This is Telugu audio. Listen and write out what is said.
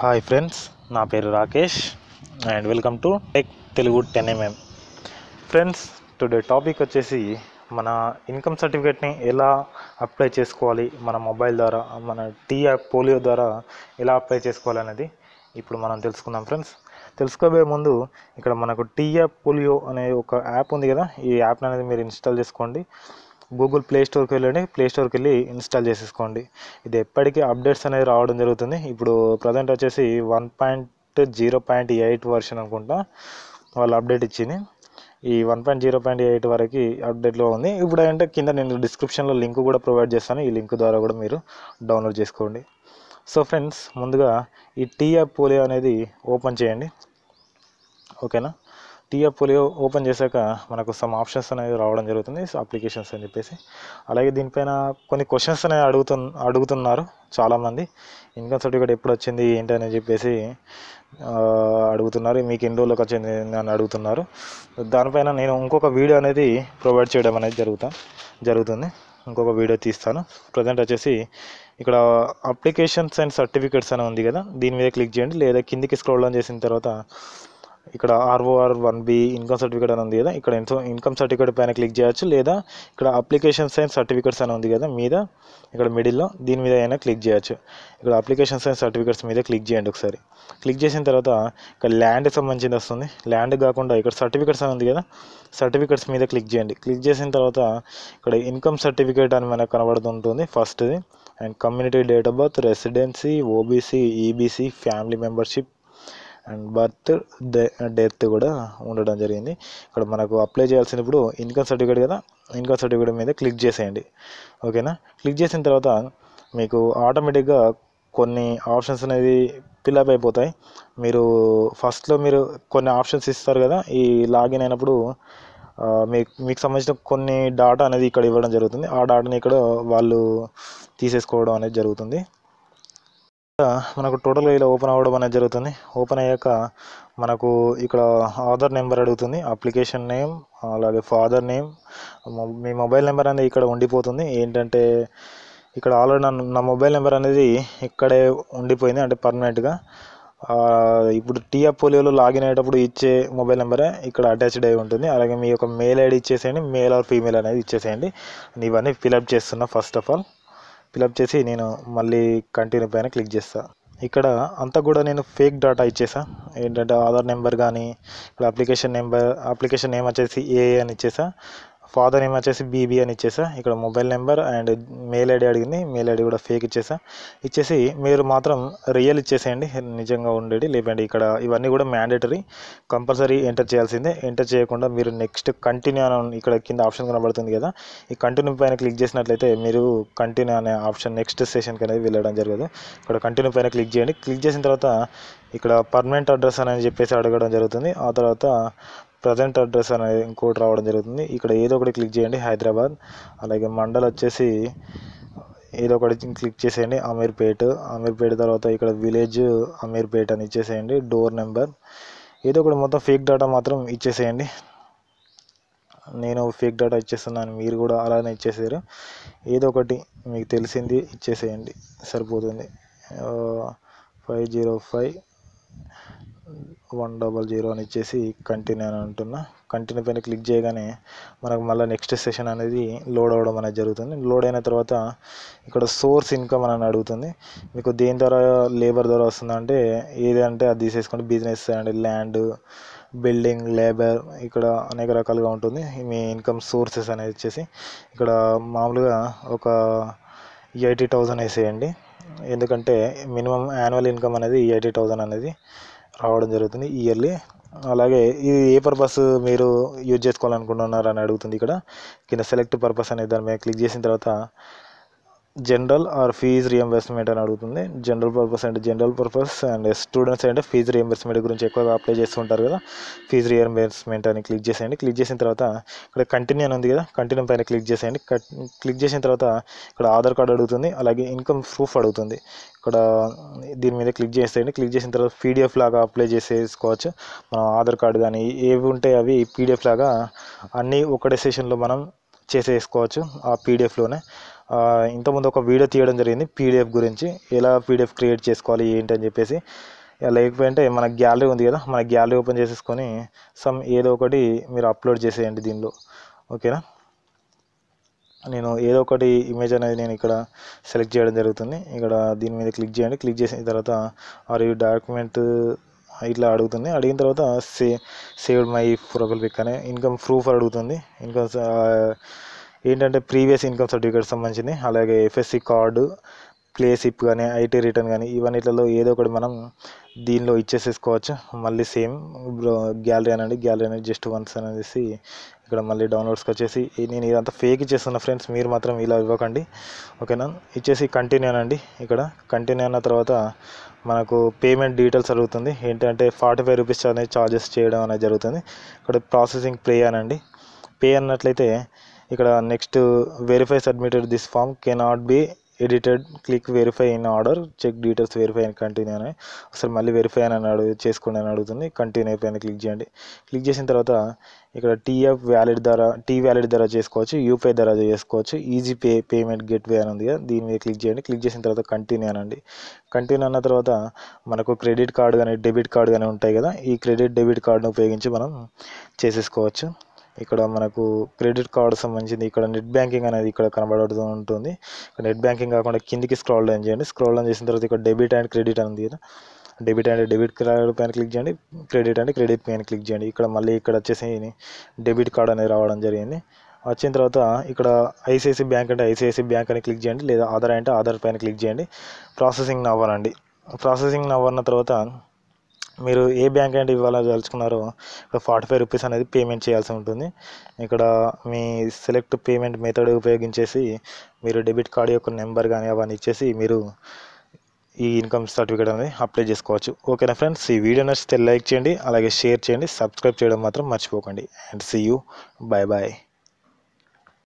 హాయ్ ఫ్రెండ్స్, నా పేరు Rakesh and welcome to Telugu 10mm. Friends, today topic వచ్చేసి మన ఇన్కమ్ సర్టిఫికేట్ని ఎలా అప్లై చేసుకోవాలి, మన మొబైల్ ద్వారా, మన టీ యాప్ పోలియో ద్వారా ఎలా అప్లై చేసుకోవాలి అనేది ఇప్పుడు మనం తెలుసుకుందాం. ఫ్రెండ్స్, తెలుసుకోబోయే ముందు ఇక్కడ మనకు టీ యాప్ పోలియో అనే ఒక యాప్ ఉంది కదా, ఈ యాప్ అనేది మీరు ఇన్స్టాల్ చేసుకోండి. గూగుల్ ప్లే స్టోర్కి వెళ్ళండి, ప్లే స్టోర్కి వెళ్ళి ఇన్స్టాల్ చేసేసుకోండి. ఇది ఎప్పటికీ అప్డేట్స్ అనేది రావడం జరుగుతుంది. ఇప్పుడు ప్రజెంట్ వచ్చేసి 1.0.8 వర్షన్ అనుకుంటా వాళ్ళు అప్డేట్ ఇచ్చింది. ఈ 1.0.8 వరకు అప్డేట్లో ఉంది. ఇప్పుడు ఏంటంటే కింద నేను డిస్క్రిప్షన్లో లింక్ కూడా ప్రొవైడ్ చేస్తాను, ఈ లింక్ ద్వారా కూడా మీరు డౌన్లోడ్ చేసుకోండి. సో ఫ్రెండ్స్, ముందుగా ఈ టీ యాప్ పోలియో అనేది ఓపెన్ చేయండి. ఓకేనా, టీ యాప్ పోలియో ఓపెన్ చేశాక మనకు సమ్ ఆప్షన్స్ అనేవి రావడం జరుగుతుంది, అప్లికేషన్స్ అని చెప్పేసి. అలాగే దీనిపైన కొన్ని క్వశ్చన్స్ అనేవి అడుగుతున్నారు చాలామంది. ఇన్కమ్ సర్టిఫికేట్ ఎప్పుడు వచ్చింది ఏంటి అని చెప్పేసి అడుగుతున్నారు, మీకు ఎన్ని రోజులకు వచ్చింది అని అడుగుతున్నారు. దానిపైన నేను ఇంకొక వీడియో అనేది ప్రొవైడ్ చేయడం అనేది జరుగుతుంది. ఇంకొక వీడియో తీస్తాను. ప్రజెంట్ వచ్చేసి ఇక్కడ అప్లికేషన్స్ అండ్ సర్టిఫికేట్స్ అని ఉంది కదా, దీని మీద క్లిక్ చేయండి. లేదా కిందికి స్క్రోల్ డౌన్ చేసిన తర్వాత ఇక్కడ ROR1B ఇన్కమ్ సర్టిఫికేట్ అని ఉంది కదా, ఇక్కడ ఇన్కమ్ సర్టిఫికేట్ పైన క్లిక్ చేయొచ్చు. లేదా ఇక్కడ అప్లికేషన్స్ అండ్ సర్టిఫికేట్స్ అని ఉంది కదా మీద, ఇక్కడ మిడిల్లో దీని మీద అయినా క్లిక్ చేయొచ్చు. ఇక్కడ అప్లికేషన్స్ అండ్ సర్టిఫికేట్స్ మీద క్లిక్ చేయండి. ఒకసారి క్లిక్ చేసిన తర్వాత ఇక్కడ ల్యాండ్కి సంబంధించింది వస్తుంది. ల్యాండ్ కాకుండా ఇక్కడ సర్టిఫికేట్స్ అని ఉంది కదా, సర్టిఫికేట్స్ మీద క్లిక్ చేయండి. క్లిక్ చేసిన తర్వాత ఇక్కడ ఇన్కమ్ సర్టిఫికేట్ అని మనకు కనబడుతుంటుంది ఫస్ట్ది. And community date of birth, residency, OBC, EBC, family membership and birth death కూడా ఉండడం జరిగింది. ఇక్కడ మనకు అప్లై చేయాల్సిన ఇప్పుడు ఇన్కమ్ సర్టిఫికేట్ కదా, ఇన్కమ్ సర్టిఫికేట్ మీద క్లిక్ చేసేయండి. ఓకేనా, క్లిక్ చేసిన తర్వాత మీకు ఆటోమేటిక్గా కొన్ని ఆప్షన్స్ అనేది ఫిల్అప్ అయిపోతాయి. ఫస్ట్లో మీరు కొన్ని ఆప్షన్స్ ఇస్తారు కదా, ఈ లాగిన్ అయినప్పుడు మీకు సంబంధించిన కొన్ని డాటా అనేది ఇక్కడ ఇవ్వడం జరుగుతుంది. ఆ డాటాని ఇక్కడ వాళ్ళు తీసేసుకోవడం అనేది జరుగుతుంది. మనకు టోటల్గా ఇలా ఓపెన్ అవ్వడం అనేది జరుగుతుంది. ఓపెన్ అయ్యాక మనకు ఇక్కడ ఆధార్ నెంబర్ అడుగుతుంది, అప్లికేషన్ నేమ్, అలాగే ఫాదర్ నేమ్, మీ మొబైల్ నెంబర్ అనేది ఇక్కడ ఉండిపోతుంది. ఏంటంటే ఇక్కడ ఆల్రెడీ నా మొబైల్ నెంబర్ అనేది ఇక్కడే ఉండిపోయింది, అంటే పర్మనెంట్గా. ఇప్పుడు టీ యాప్ పోలియోలో లాగిన్ అయ్యేటప్పుడు ఇచ్చే మొబైల్ నెంబరే ఇక్కడ అటాచ్డ్ అయి ఉంటుంది. అలాగే మీ యొక్క మెయిల్ ఐడి ఇచ్చేసేయండి, మేల్ ఆర్ ఫీమేల్ అనేది ఇచ్చేసేయండి. ఇవన్నీ ఫిలప్ చేస్తున్నా. ఫస్ట్ ఆఫ్ ఆల్ ఫిలప్ చేసి నేను మళ్ళీ కంటిన్యూ పైన క్లిక్ చేస్తాను. ఇక్కడ అంతా కూడా నేను ఫేక్ డాటా ఇచ్చేసా. ఏంటంటే ఆధార్ నెంబర్ కానీ, ఇక్కడ అప్లికేషన్ నేమ్ వచ్చేసి AA అని ఇచ్చేసా, ఫాదర్ నేమ్ వచ్చేసి BB అని ఇచ్చేసా. ఇక్కడ mobile number and mail ID అడిగింది, మెయిల్ ఐడి కూడా ఫేక్ ఇచ్చేసి మీరు మాత్రం రియల్ ఇచ్చేసేయండి, నిజంగా ఉండేది. లేదంటే ఇక్కడ ఇవన్నీ కూడా మ్యాండేటరీ, కంపల్సరీ ఎంటర్ చేయాల్సిందే. ఎంటర్ చేయకుండా మీరు నెక్స్ట్ కంటిన్యూ అని ఇక్కడ కింద ఆప్షన్ కనబడుతుంది కదా, ఈ కంటిన్యూ పైన క్లిక్ చేసినట్లయితే మీరు కంటిన్యూ అనే ఆప్షన్ నెక్స్ట్ సెషన్కి అనేది వెళ్ళడం జరగదు. ఇక్కడ కంటిన్యూ పైన క్లిక్ చేయండి. క్లిక్ చేసిన తర్వాత ఇక్కడ పర్మనెంట్ అడ్రస్ అని చెప్పేసి అడగడం జరుగుతుంది. ఆ తర్వాత ప్రజెంట్ అడ్రస్ అనేది ఇంకోటి రావడం జరుగుతుంది. ఇక్కడ ఏదో ఒకటి క్లిక్ చేయండి, హైదరాబాద్. అలాగే మండల్ వచ్చేసి ఏదో ఒకటి క్లిక్ చేసేయండి, అమీర్పేట్ తర్వాత ఇక్కడ విలేజ్ అమీర్పేట్ అని ఇచ్చేసేయండి. డోర్ నెంబర్ ఏదో ఒకటి, మొత్తం ఫేక్ డేటా మాత్రం ఇచ్చేసేయండి. నేను ఫేక్ డేటా ఇచ్చేస్తున్నాను, మీరు కూడా అలానే ఇచ్చేసారు. ఏదో ఒకటి మీకు తెలిసింది ఇచ్చేసేయండి, సరిపోతుంది. 505100 అని ఇచ్చేసి కంటిన్యూ అని అంటున్నా. కంటిన్యూ పైన క్లిక్ చేయగానే మనకు మళ్ళీ నెక్స్ట్ సెషన్ అనేది లోడ్ అవ్వడం అనేది జరుగుతుంది. లోడ్ అయిన తర్వాత ఇక్కడ సోర్స్ ఇన్కమ్ అని అడుగుతుంది. మీకు దేని ద్వారా, లేబర్ ద్వారా వస్తుందంటే ఏదంటే అది తీసేసుకోండి. Business and land, building, labour, ఇక్కడ అనేక రకాలుగా ఉంటుంది మీ ఇన్కమ్ సోర్సెస్ అనేది వచ్చేసి. ఇక్కడ మామూలుగా ఒక 80,000 వేసేయండి, ఎందుకంటే మినిమం యాన్యువల్ ఇన్కమ్ అనేది 80,000 అనేది రావడం జరుగుతుంది ఇయర్లీ. అలాగే ఇది ఏ పర్పస్ మీరు యూజ్ చేసుకోవాలనుకుంటున్నారు అని అడుగుతుంది. ఇక్కడ కింద సెలెక్ట్ పర్పస్ అనే దాని మీద క్లిక్ చేసిన తర్వాత జనరల్ ఆర్ ఫీజ్ రియంబర్స్మెంట్ అని అడుగుతుంది. జనరల్ పర్పస్ అండ్ స్టూడెంట్స్ అంటే ఫీజు రియంబర్స్మెంట్ గురించి ఎక్కువగా అప్లై చేస్తుంటారు కదా, ఫీజు రియంబర్స్మెంట్ అని క్లిక్ చేసేయండి. క్లిక్ చేసిన తర్వాత ఇక్కడ కంటిన్యూ అని ఉంది కదా, కంటిన్యూ పైన క్లిక్ చేసేయండి. క్లిక్ చేసిన తర్వాత ఇక్కడ ఆధార్ కార్డు అడుగుతుంది, అలాగే ఇన్కమ్ ప్రూఫ్ అడుగుతుంది. ఇక్కడ దీని మీద క్లిక్ చేసేయండి. క్లిక్ చేసిన తర్వాత PDF లాగా అప్లై చేసేసుకోవచ్చు. మనం ఆధార్ కార్డు కానీ ఏవి ఉంటే అవి PDF లాగా అన్నీ ఒకటే సెషన్లో మనం చేసేసుకోవచ్చు ఆ PDFలోనే. ఇంతకుముందు ఒక వీడియో తీయడం జరిగింది పీడిఎఫ్ గురించి, ఎలా పీడిఎఫ్ క్రియేట్ చేసుకోవాలి ఏంటి అని చెప్పేసి. లేకపోతే మన గ్యాలరీ ఉంది కదా, మన గ్యాలరీ ఓపెన్ చేసేసుకొని ఏదో ఒకటి మీరు అప్లోడ్ చేసేయండి దీనిలో. ఓకేనా, నేను ఏదో ఒకటి ఇమేజ్ అనేది నేను ఇక్కడ సెలెక్ట్ చేయడం జరుగుతుంది. ఇక్కడ దీని మీద క్లిక్ చేయండి. క్లిక్ చేసిన తర్వాత ఆర్ యూ డాక్యుమెంట్ ఇట్లా అడుగుతుంది. అడిగిన తర్వాత సేవ్డ్ మై ప్రొఫైల్ పిక్ అనే ఇన్కమ్ ప్రూఫ్ అడుగుతుంది. ఇన్కమ్ ఏంటంటే ప్రీవియస్ ఇన్కమ్ సర్టిఫికేట్ సంబంధించింది, అలాగే ఎఫ్ఎస్సి కార్డు, ప్లే స్లిప్ కానీ ఐటీ రిటర్న్ కానీ ఇవన్నిట్లలో ఏదో ఒకటి మనం దీనిలో ఇచ్చేసేసుకోవచ్చు. మళ్ళీ సేమ్ గ్యాలరీ అనండి, గ్యాలరీ అనేది జస్ట్ వన్స్ అనేసి ఇక్కడ మళ్ళీ డౌన్లోడ్స్కి వచ్చేసి నేను ఇదంతా ఫేక్ ఇచ్చేస్తున్నా ఫ్రెండ్స్, మీరు మాత్రం ఇలా ఇవ్వకండి. ఓకేనా, ఇచ్చేసి కంటిన్యూ అనండి. ఇక్కడ కంటిన్యూ అన్న తర్వాత మనకు పేమెంట్ డీటెయిల్స్ అడుగుతుంది. ఏంటంటే 45 రూపీస్ అనేది ఛార్జెస్ చేయడం అనేది జరుగుతుంది. ఇక్కడ ప్రాసెసింగ్ పే అనండి. పే అన్నట్లయితే ఇక్కడ next verify submitted this form cannot be edited, click verify in order, check details, verify అని కంటిన్యూ అని ఒకసారి మళ్ళీ వెరిఫై అని చేసుకోండి అని అడుగుతుంది. కంటిన్యూ అయిపోయిన క్లిక్ చేయండి. క్లిక్ చేసిన తర్వాత ఇక్కడ టీ వ్యాలిడ్ ద్వారా చేసుకోవచ్చు, యూపీఐ ద్వారా చేసుకోవచ్చు, ఈజీ పేమెంట్ గేట్వే అని ఉంది కదా, దీని మీద క్లిక్ చేయండి. క్లిక్ చేసిన తర్వాత కంటిన్యూ అనండి. కంటిన్యూ అన్న తర్వాత మనకు క్రెడిట్ కార్డు కానీ డెబిట్ కార్డు కానీ ఉంటాయి కదా, ఈ క్రెడిట్ డెబిట్ కార్డును ఉపయోగించి మనం చేసేసుకోవచ్చు. ఇక్కడ మనకు క్రెడిట్ కార్డు సంబంధించింది ఇక్కడ నెట్ బ్యాంకింగ్ అనేది ఇక్కడ కనబడుతూ ఉంటుంది. నెట్ బ్యాంకింగ్ కాకుండా కిందికి స్క్రోల్ డౌన్ చేయండి. స్క్రోల్ డౌన్ చేసిన తర్వాత ఇక్కడ డెబిట్ అండ్ క్రెడిట్ అని ఉంది కదా, డెబిట్ కార్డు పైన క్లిక్ చేయండి, క్రెడిట్ అండ్ క్రెడిట్ పైన క్లిక్ చేయండి. ఇక్కడ మళ్ళీ ఇక్కడ వచ్చేసి డెబిట్ కార్డు అనేది రావడం జరిగింది. వచ్చిన తర్వాత ఇక్కడ ఐసిఐసి బ్యాంక్ అంటే ఐసిఐసి బ్యాంక్ అని క్లిక్ చేయండి, లేదా ఆధార్ అంటే ఆధార్ పైన క్లిక్ చేయండి. ప్రాసెసింగ్ అవ్వాలండి. ప్రాసెసింగ్ అవ్వన్న తర్వాత మీరు ఏ బ్యాంక్ అంటే ఇవ్వాలదలుచుకున్నారో ఇక్కడ 45 రూపీస్ అనేది పేమెంట్ చేయాల్సి ఉంటుంది. ఇక్కడ మీ సెలెక్ట్ పేమెంట్ మెథడ్ ఉపయోగించేసి మీరు డెబిట్ కార్డు యొక్క నెంబర్ కానీ అవన్నీ ఇచ్చేసి మీరు ఈ ఇన్కమ్ సర్టిఫికేట్ అనేది అప్లై చేసుకోవచ్చు. ఓకేనా ఫ్రెండ్స్, ఈ వీడియో నచ్చితే లైక్ చేయండి, అలాగే షేర్ చేయండి, సబ్స్క్రైబ్ చేయడం మాత్రం మర్చిపోకండి. And see you, bye bye.